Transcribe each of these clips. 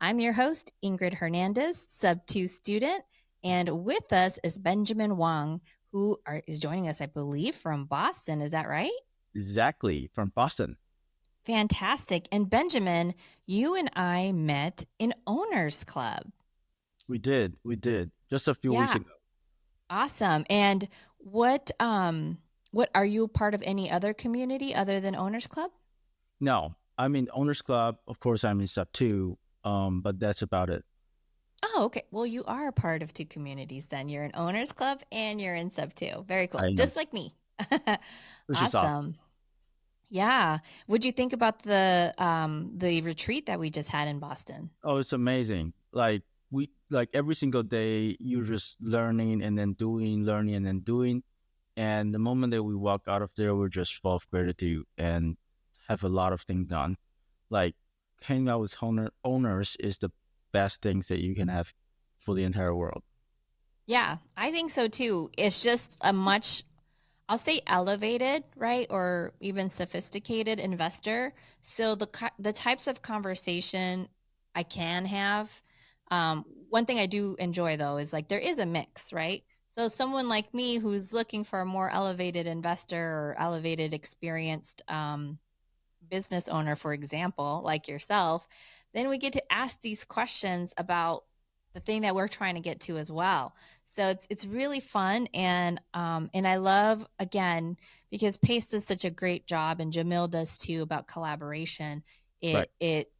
I'm your host, Ingryd Hernandez, Subto student, and with us is Benjamin Huang, is joining us, I believe, from Boston. Is that right? Exactly, from Boston. Fantastic. And Benjamin, you and I met in Owners Club. We did just a few weeks Yeah, ago. awesome. And what what are you part of any other community other than Owners Club? No, I'm in Owners Club. Of course, I'm in Sub 2, but that's about it. Oh, okay. Well, you are a part of two communities then. You're in Owners Club and you're in Sub 2. Very cool. I know, Just like me. which is awesome. Awesome. Yeah. What'd you think about the retreat that we just had in Boston? Oh, it's amazing. Like every single day, you're just learning and then doing, learning and then doing. And the moment that we walk out of there, we're just full of gratitude and have a lot of things done. Like hanging out with owners is the best things that you can have for the entire world. Yeah, I think so too. It's just a much, I'll say elevated, right? Or even sophisticated investor. So the types of conversation I can have, one thing I do enjoy though is like there is a mix, right? So someone like me who's looking for a more elevated investor or elevated experienced business owner, for example, like yourself, then we get to ask these questions about the thing that we're trying to get to as well. So it's really fun, and I love again because Pace does such a great job, and Jamil does too about collaboration. Right. It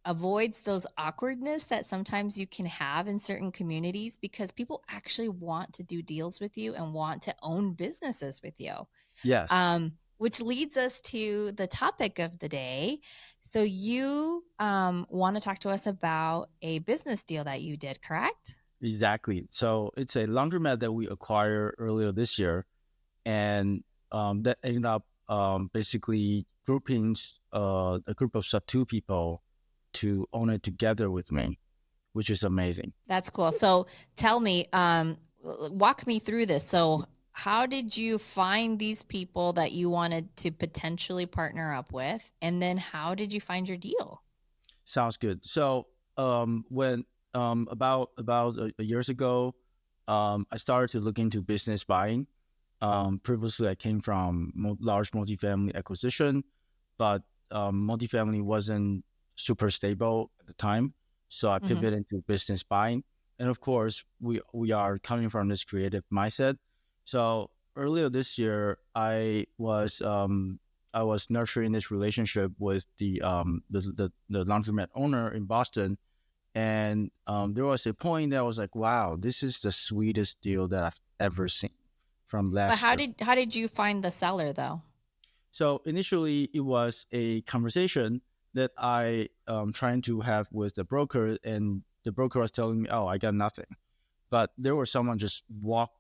avoids those awkwardness that sometimes you can have in certain communities because people actually want to do deals with you and want to own businesses with you. Yes. Which leads us to the topic of the day. So you want to talk to us about a business deal that you did, correct? Exactly. So it's a laundromat that we acquired earlier this year, and that ended up basically grouping a group of sub two people to own it together with me, which is amazing. That's cool. So tell me, walk me through this. So how did you find these people that you wanted to potentially partner up with? And then how did you find your deal? Sounds good. So when about years ago, I started to look into business buying. Previously, I came from large multifamily acquisition, but multifamily wasn't super stable at the time. So I Hmm. pivoted into business buying. And of course, we are coming from this creative mindset. So earlier this year, I was nurturing this relationship with the laundromat owner in Boston, and there was a point that I was like, "Wow, this is the sweetest deal that I've ever seen from But last year." how did you find the seller though? So initially, it was a conversation that I trying to have with the broker, and the broker was telling me, "Oh, I got nothing." But there was someone just walk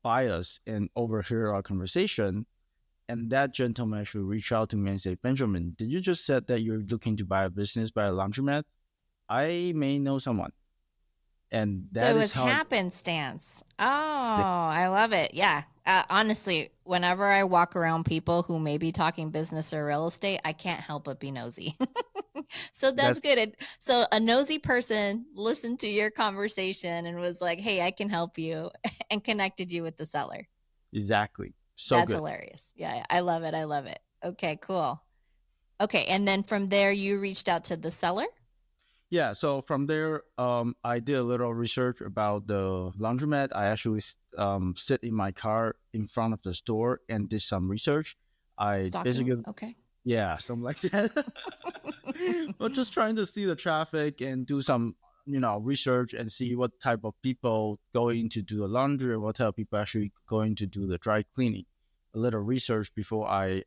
by us and overhear our conversation, and that gentleman actually reached out to me and said, "Benjamin, did you just said that you're looking to buy a business, buy a laundromat? I may know someone." And So that it is was how happenstance. Oh, I love it. Yeah. Honestly, whenever I walk around people who may be talking business or real estate, I can't help but be nosy. So that's that's good. So a nosy person listened to your conversation and was like, "Hey, I can help you," and connected you with the seller. exactly so That's good. hilarious. Yeah, yeah, I love it. I love it. Okay, cool. Okay, and then from there, you reached out to the seller. Yeah, so from there, I did a little research about the laundromat. I actually sit in my car in front of the store and did some research. I Stalking. basically, Okay. yeah, something like that. But just trying to see the traffic and do some, research and see what type of people going to do the laundry and what type of people actually going to do the dry cleaning. A little research before I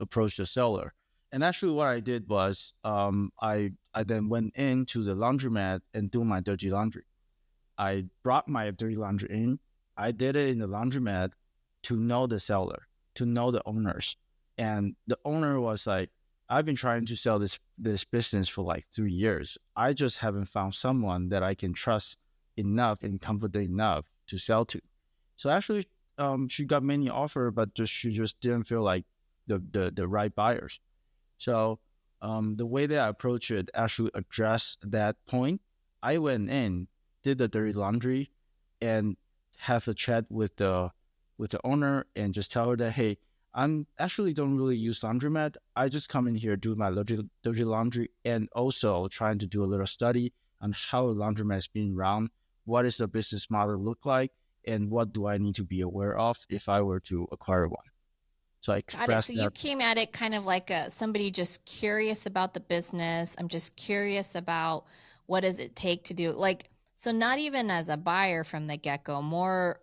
approach the seller. And actually, what I did was I then went into the laundromat and do my dirty laundry. I brought my dirty laundry in. I did it in the laundromat to know the seller, to know the owners. And the owner was like, "I've been trying to sell this business for like 3 years. I just haven't found someone that I can trust enough and confident enough to sell to." So actually, she got many offer, but she just didn't feel like the right buyers. So The way that I approach it actually addressed that point. I went in, did the dirty laundry, and have a chat with the owner and just tell her that, hey, I'm actually don't really use laundromat. I just come in here, do my dirty laundry, and also trying to do a little study on how a laundromat is being run, what is the business model look like, and what do I need to be aware of if I were to acquire one. So I Got it. So expressed you that. came at it kind of like somebody just curious about the business. I'm just curious about what does it take to do like so not even as a buyer from the get-go, more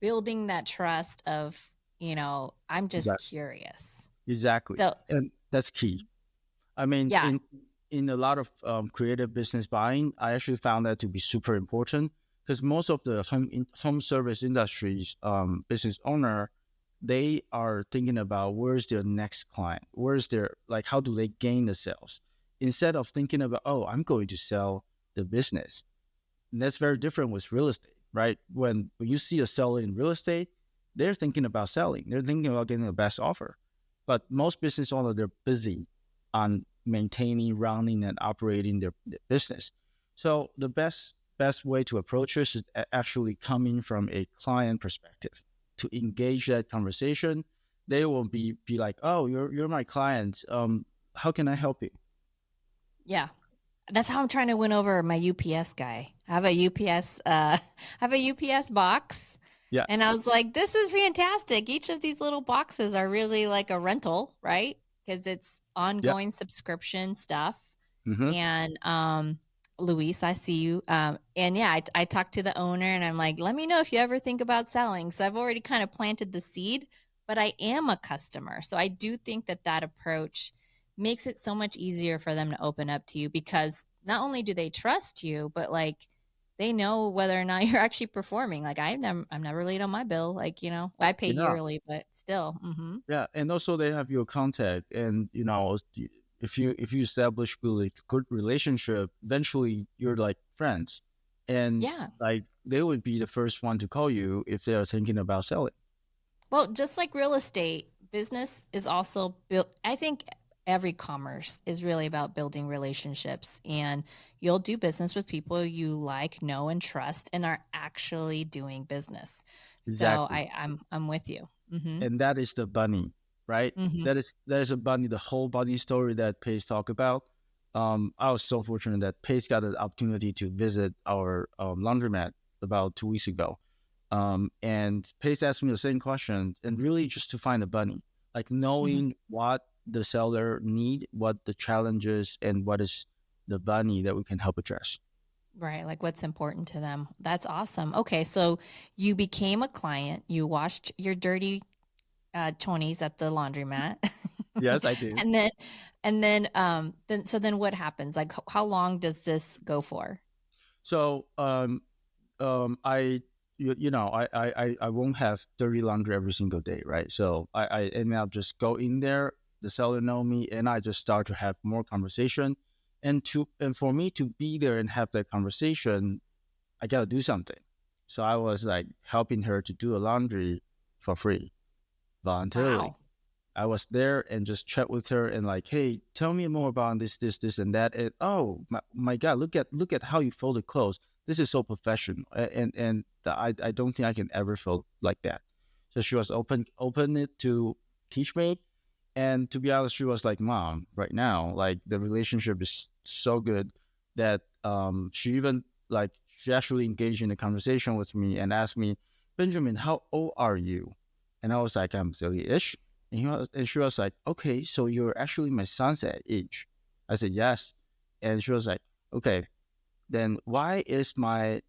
building that trust of, I'm just Exactly. curious. Exactly. So, And that's key. I mean, yeah. in a lot of creative business buying, I actually found that to be super important because most of the home service industries business owner, they are thinking about where's their next client, where's their like how do they gain the sales instead of thinking about, oh, I'm going to sell the business. And that's very different with real estate, right? When you see a seller in real estate, they're thinking about selling. They're thinking about getting the best offer. But most business owners, they're busy on maintaining, running, and operating their business. So the best way to approach this is actually coming from a client perspective to engage that conversation. They will be like, oh, you're my client. How can I help you? Yeah. That's how I'm trying to win over my UPS guy. I have a UPS I have a UPS box Yeah, and I was like, this is fantastic. Each of these little boxes are really like a rental, right? Because it's yeah. ongoing subscription stuff. Mm-hmm. And Luis, I see you. And yeah, I talked to the owner and I'm like, let me know if you ever think about selling. So I've already kind of planted the seed, but I am a customer. So I do think that that approach makes it so much easier for them to open up to you because not only do they trust you, but like they know whether or not you're actually performing. Like I'm never late on my bill. Like, I pay Yeah. yearly, but still. Yeah, and also they have your contact, and if you establish really good relationship, eventually you're like friends, and Yeah. like they would be the first one to call you if they are thinking about selling. Well, just like real estate, business is also built. I think every commerce is really about building relationships, and you'll do business with people you like, know, and trust, and are actually doing business. So Exactly, I'm with you. and that is the bunny, right? Hmm. That is a bunny, the whole bunny story that Pace talked about. I was so fortunate that Pace got an opportunity to visit our laundromat about 2 weeks ago. And Pace asked me the same question, and really just to find a bunny, like Hmm. knowing what the seller need, what the challenges, and what is the bunny that we can help address. Right, like what's important to them. That's awesome. Okay, so you became a client. You washed your dirty 20s at the laundromat. Yes, I did. and then then what happens? Like how long does this go for? So I I won't have dirty laundry every single day, right? So I ended up just go in there, the seller know me, and I just start to have more conversation. And for me to be there and have that conversation, I gotta do something. So I was like helping her to do a laundry for free, voluntarily. Wow. I was there and just chat with her and like, hey, tell me more about this, and that. And oh my God, look at how you fold the clothes. This is so professional, and I don't think I can ever fold like that. So she was open it to teach me, and to be honest, she was like, Mom, right now, like the relationship is so good that she even like she actually engaged in a conversation with me and asked me, Benjamin, how old are you? And I was like, I'm 30-ish. And she was like, okay, so you're actually my son's age. I said, yes. And she was like, okay, then why is my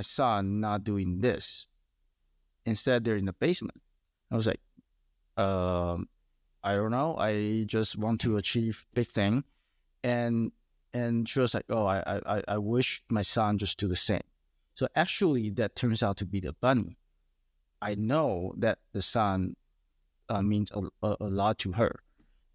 son not doing this? Instead, they're in the basement. I was like, um, I don't know. I just want to achieve big thing. And and she was like, oh, I wish my son just do the same. So actually, that turns out to be the bunny. I know that the son means a lot to her.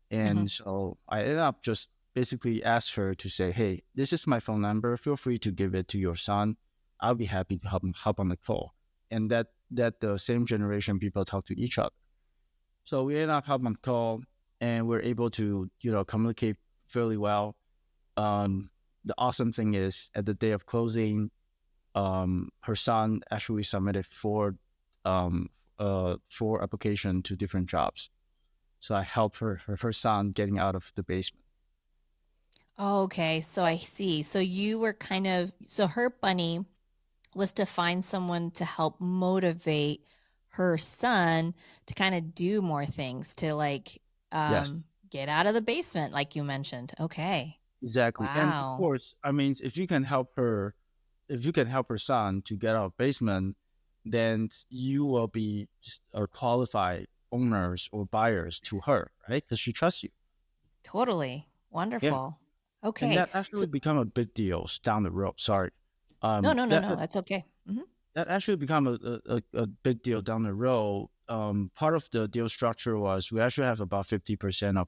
Hmm. And so I ended up just basically asked her to say, hey, this is my phone number. Feel free to give it to your son. I'll be happy to help him hop on the call. And that the same generation people talk to each other. So we ended up having a call. and we're able to communicate fairly well. Um, the awesome thing is at the day of closing, her son actually submitted um, four application to different jobs. So I helped her son getting out of the basement. Okay, so I see. So you were so her bunny was to find someone to help motivate her son to kind of do more things to like Yes, get out of the basement, like you mentioned. Okay. exactly. And of Wow. course, I mean, if you can help her son to get out of basement, then you will be qualified owners or buyers to her, right? Because she trusts you. Totally. Yeah, Wonderful. and Okay. that So actually become a big deal down the road. Sorry, no, no, no, that no. That's okay. that actually become a big deal down the road. Part of the deal structure was we actually have about 50% of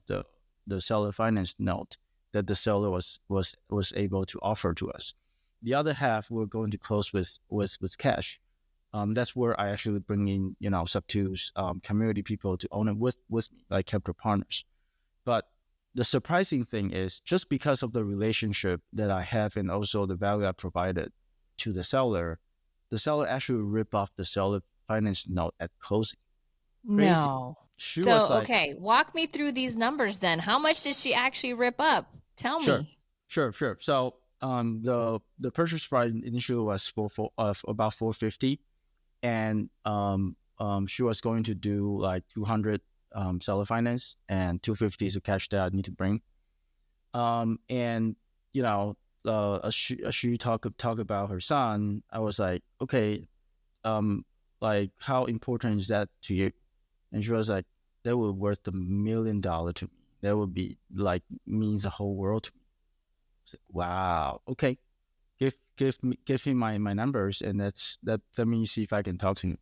the seller finance note that the seller was able to offer to us. The other half we're going to close with cash. That's where I actually bring in Subto's community people to own it with me, like capital partners. But the surprising thing is just because of the relationship that I have and also the value I provided to the seller actually ripped off the seller finance note at closing. Crazy. No. She was So, like, okay, walk me through these numbers then. How much did she actually rip up? Tell sure, me. sure. So the purchase price initially was for of about 450, and she was going to do like 200 seller finance and 250 is a cash that I need to bring. And you know, as she talk about her son, I was like, okay, like how important is that to you? And she was like, that would worth $1 million to me. That would be like means the whole world to me. I said, wow, okay, give him my numbers, and let me see if I can talk to him.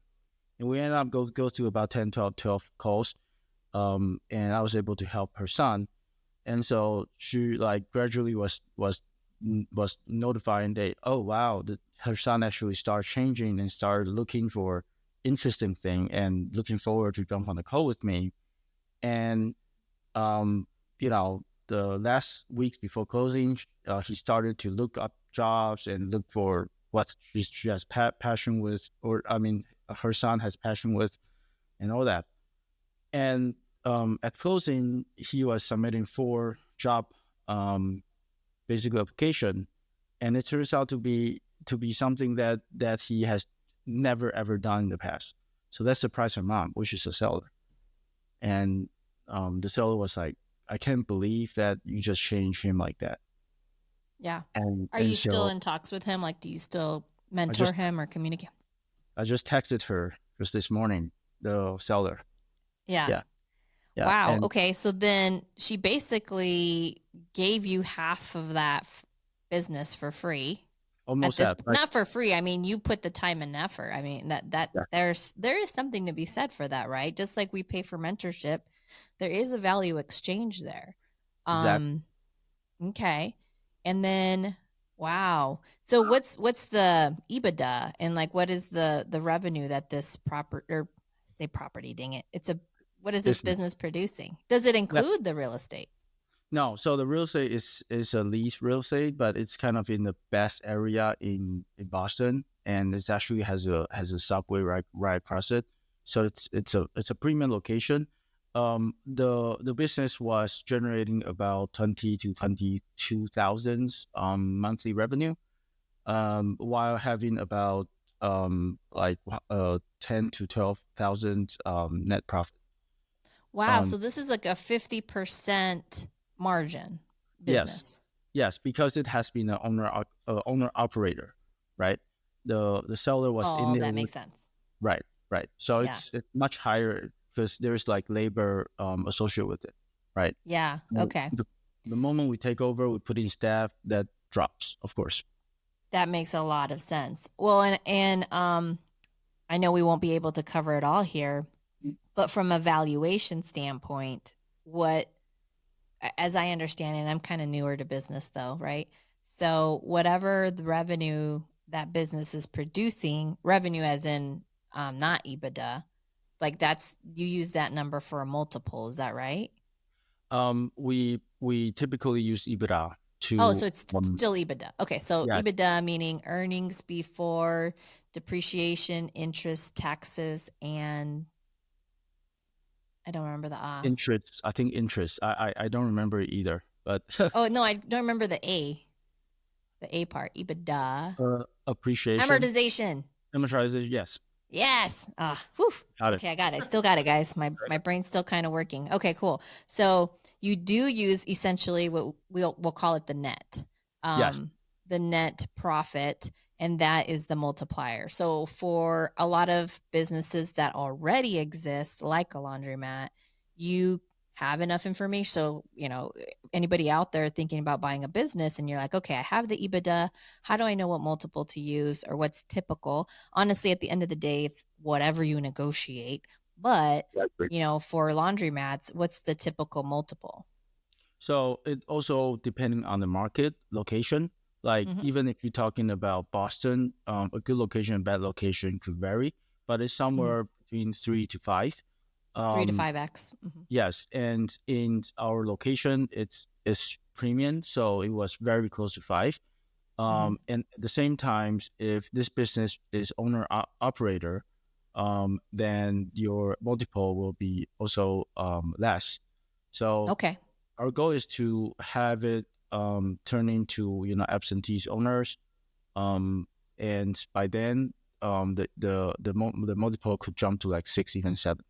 And we ended up go to about 10, 12 calls. And I was able to help her son, and so she like gradually was notifying that, oh wow, her son actually started changing and started looking for interesting thing and looking forward to jump on the call with me. And um the last weeks before closing, he started to look up jobs and look for what she has passion with, or I mean her son has passion with, and all that. And at closing, he was submitting 4 job um, basic application, and it turns out to be something that he has never ever done in the past. So that surprised her mom, which is a seller. And the seller was like, "I can't believe that you just changed him like that." Yeah. Are And you still so in talks with him? Like, do you still I mentor just him or communicate? I just texted her just this morning, the seller. Yeah. Yeah, yeah, Wow. and Okay. So then she basically gave you half of that business for free at almost this, that. Like, not for free. I mean, you put the time and effort. I mean, yeah, there is something to be said for that, right? Just like we pay for mentorship, there is a value exchange there. exactly. Um, okay. And then wow. So what's the EBITDA and like what is the revenue that this proper or say property, dang it. It's a what is this Business. business producing? Does it Yeah. include the real estate? No, so the real estate is a lease real estate, but it's kind of in the best area in Boston, and it's actually has a subway right across it. So it's a premium location. The business was generating about 20 to 22,000 monthly revenue, while having about 10 to 12,000 net profit. Wow, Um, so this is like a 50% margin yes, business. yes, because it has been an owner operator, right? The seller was in Oh, there that with, makes sense. right, right. So Yeah. it's much higher because there's like labor associated with it, right? Yeah. Well, Okay. the moment we take over, we put in staff, that drops, of course. That makes a lot of sense. Well, and I know we won't be able to cover it all here, but from a valuation standpoint, what as I understand it, I'm kind of newer to business though, right? So whatever the revenue that business is producing, revenue as in not EBITDA, like that's you use that number for a multiple, is that right? We typically use EBITDA Oh, to so it's still EBITDA. Okay, so yeah, EBITDA meaning earnings before depreciation, interest, taxes, and I don't remember the interest. I think interest. I don't remember it either, but Oh no, I don't remember the A part. EBITDA. appreciation, Amortization. amortization. Yes, Yes. Whew. got it. Okay, I got it. I still got it, guys. My brain's still kind of working. Okay, cool. So you do use essentially what we'll call it the net, Yes. um, the net profit, and that is the multiplier. So for a lot of businesses that already exist, like a laundromat, you have enough information. So anybody out there thinking about buying a business, and you're like, okay, I have the EBITDA. How do I know what multiple to use or what's typical? Honestly, at the end of the day, it's whatever you negotiate. But, for laundromats, what's the typical multiple? So it also depending on the market location. Like Hmm. even if you're talking about Boston, a good location and bad location could vary, but it's Hmm. somewhere between 3 to 5. Three to Um, five X. Hmm. yes, and in our location, it's premium, so it was very close to 5. Hmm. And at the same time, if this business is owner operator, then your multiple will be also less. So Okay. our goal is to have it turn into absentees owners, um, and by then the multiple could jump to like 6, even 7.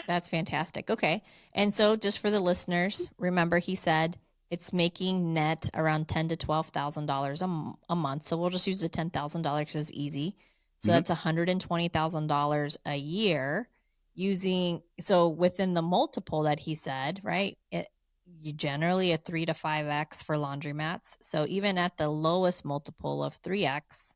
That's fantastic. Okay. And so just for the listeners, remember he said it's making net around ten to $12,000 a month. So we'll just use the $10,000 because it's easy. So Mm-hmm. that's $120,000 a year using so within the multiple that he said, right? You generally a 3 to 5x for laundromats. So even at the lowest multiple of 3x,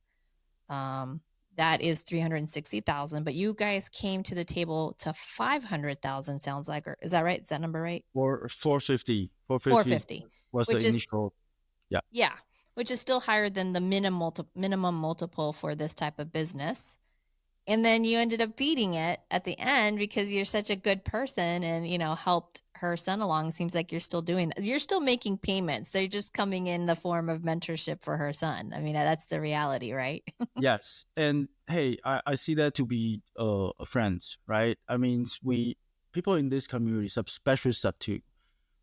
um, that is 360,000, but you guys came to the table to 500,000 sounds like, or is that right? Is that number right? 450 450, was the which is initial. Yeah. yeah, which is still higher than the minimum multiple for this type of business. And then you ended up beating it at the end because you're such a good person and, helped her son along. Seems like you're still doing that. You're still making payments. They're just coming in the form of mentorship for her son. I mean, that's the reality, right? Yes, and hey, I see that to be friends, right? I mean, we people in this community, especially Subto,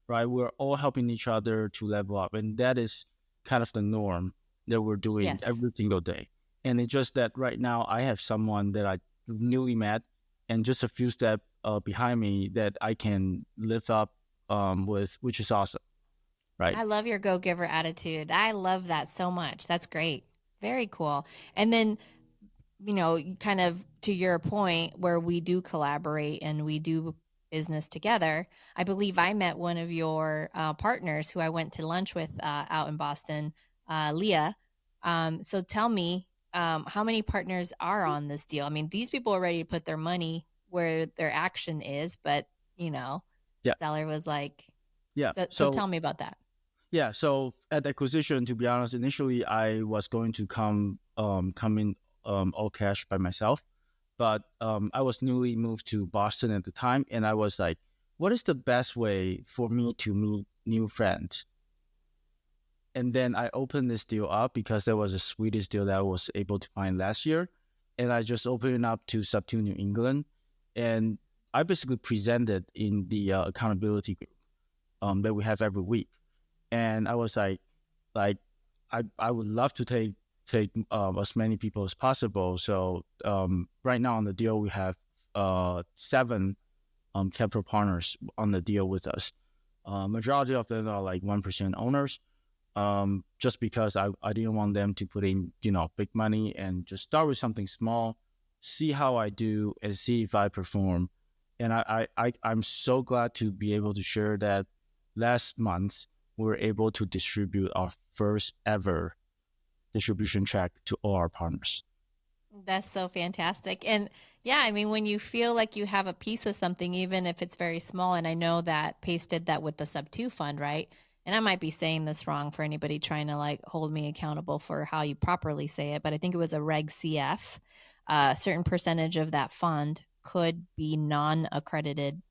right? We're all helping each other to level up, and that is kind of the norm that we're doing Yes. every single day. And it's just that right now I have someone that I newly met, and just a few steps behind me that I can lift up with, which is awesome, right? I love your go giver attitude. I love that so much. That's great. Very cool. And then, kind of to your point where we do collaborate and we do business together, I believe I met one of your partners who I went to lunch with out in Boston, Leah. So tell me, how many partners are on this deal? I mean, these people are ready to put their money where their action is, but, Yeah, seller was like, yeah. so tell me about that. Yeah, so at acquisition, to be honest, initially I was going to come in all cash by myself, but I was newly moved to Boston at the time, and I was like, what is the best way for me to meet new friends? And then I opened this deal up because there was a Swedish deal that I was able to find last year, and I just opened it up to Subto New England, and I basically presented in the accountability group that we have every week, and I was like I would love to take as many people as possible. So right now on the deal we have 7 capital partners on the deal with us. Majority of them are like 1% owners. Just because I didn't want them to put in big money, and just start with something small, see how I do and see if I perform. And I'm so glad to be able to share that last month we were able to distribute our first ever distribution check to all our partners. That's so fantastic. And yeah, I mean, when you feel like you have a piece of something, even if it's very small, and I know that Pace did that with the Sub 2 fund, right? And I might be saying this wrong for anybody trying to like hold me accountable for how you properly say it, but I think it was a Reg CF. A certain percentage of that fund could be non accredited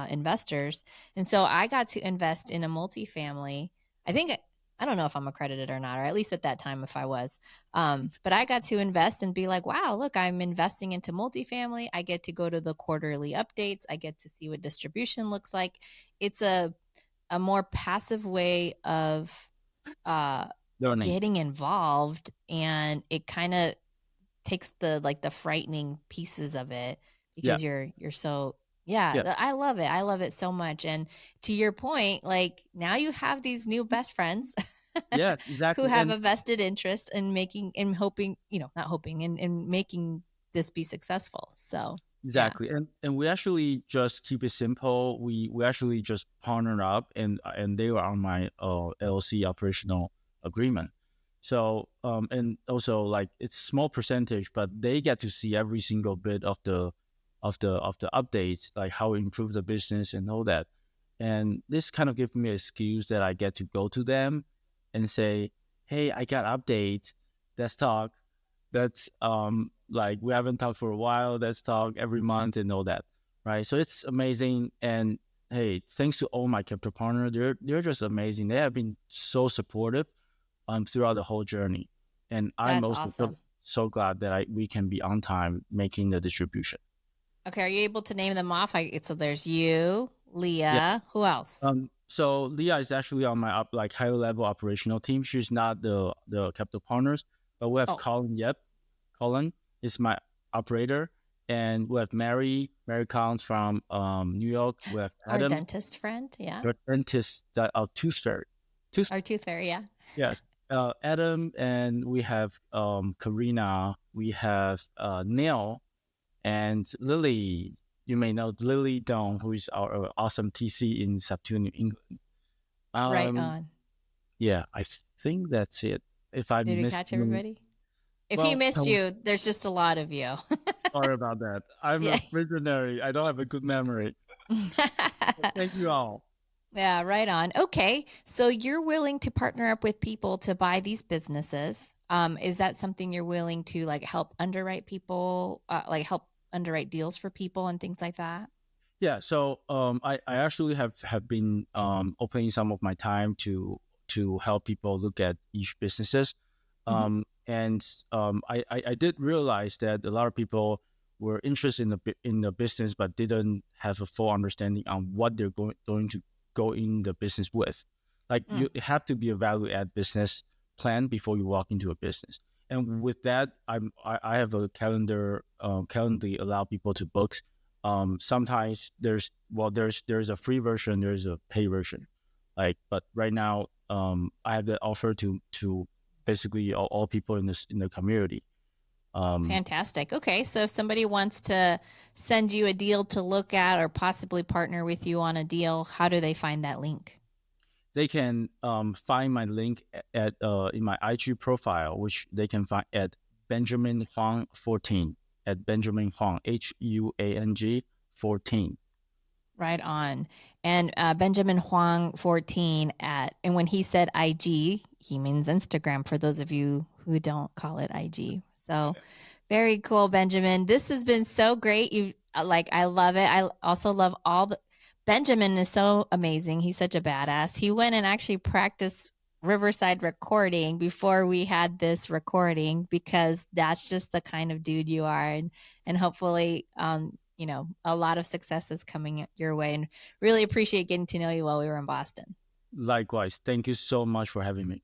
investors. And so I got to invest in a multifamily. I think, I don't know if I'm accredited or not, or at least at that time if I was. But I got to invest and be like, wow, look, I'm investing into multifamily. I get to go to the quarterly updates. I get to see what distribution looks like. It's a more passive way of uh, Learning. getting involved, and it kind of takes the frightening pieces of it, Yeah. because you're so, Yeah. yeah, I love it. I love it so much. And to your point, like, now you have these new best friends Yeah, who exactly. have And a vested interest in making, in hoping, not hoping, in making this be successful. So yeah. exactly. And we actually just keep it simple. We actually just partnered up, and they were on my LLC operational agreement. So and also, like, it's small percentage, but they get to see every single bit of the updates, like how we improve the business and all that. And this kind of gives me an excuse that I get to go to them and say, hey, I got updates. Let's talk. That's like, we haven't talked for a while. Let's talk every month and all that, right? So it's amazing. And hey, thanks to all my capital partners, they're just amazing. They have been so supportive throughout the whole journey, and I'm That's also awesome. so glad that we can be on time making the distribution. Okay, are you able to name them off? So there's you, Yeah. Leah. Who else? So Leah is actually on my like higher level operational team. She's not the capital partners, but we have Oh, Colin. Yep, Colin is my operator, and we have Mary. Mary comes from New York. We have our Adam, dentist friend. Yeah. your dentist that are tooth fairy. Tooth Our tooth fairy. Yeah. Yes. Adam, and we have Karina. We have Neil and Lily. You may know Lily Dong, who is our awesome TC in Subto, New England. Right Um, on. yeah, I think that's it. If I Did we missed catch any, everybody? If you well, missed you, there's just a lot of you. sorry about that. I'm Yeah. a visionary. I don't have a good memory. Thank you all. Yeah, right on. Okay. So you're willing to partner up with people to buy these businesses. Is that something you're willing to, like, help underwrite people, like help underwrite deals for people and things like that? Yeah, so I actually have been opening some of my time to help people look at each businesses, Hmm. and I did realize that a lot of people were interested in the business, but didn't have a full understanding on what they're going to go in the business with. Like, Mm, you have to be a value add business plan before you walk into a business. And with that, I have a calendar allow people to book. Sometimes there's a free version, there's a pay version, like, but right now I have that offer to basically all people in the community. um fantastic. Okay. So if somebody wants to send you a deal to look at, or possibly partner with you on a deal, how do they find that link? they can find my link at in my IG profile, which they can find at Benjamin Huang 14, at Benjamin Huang, Huang 14. Right on. And Benjamin Huang 14 and when he said IG, he means Instagram, for those of you who don't call it IG. So very cool, Benjamin. This has been so great. You like, I love it. I also love Benjamin is so amazing. He's such a badass. He went and actually practiced Riverside recording before we had this recording, because that's just the kind of dude you are. And hopefully, a lot of success is coming your way, and really appreciate getting to know you while we were in Boston. Likewise, thank you so much for having me.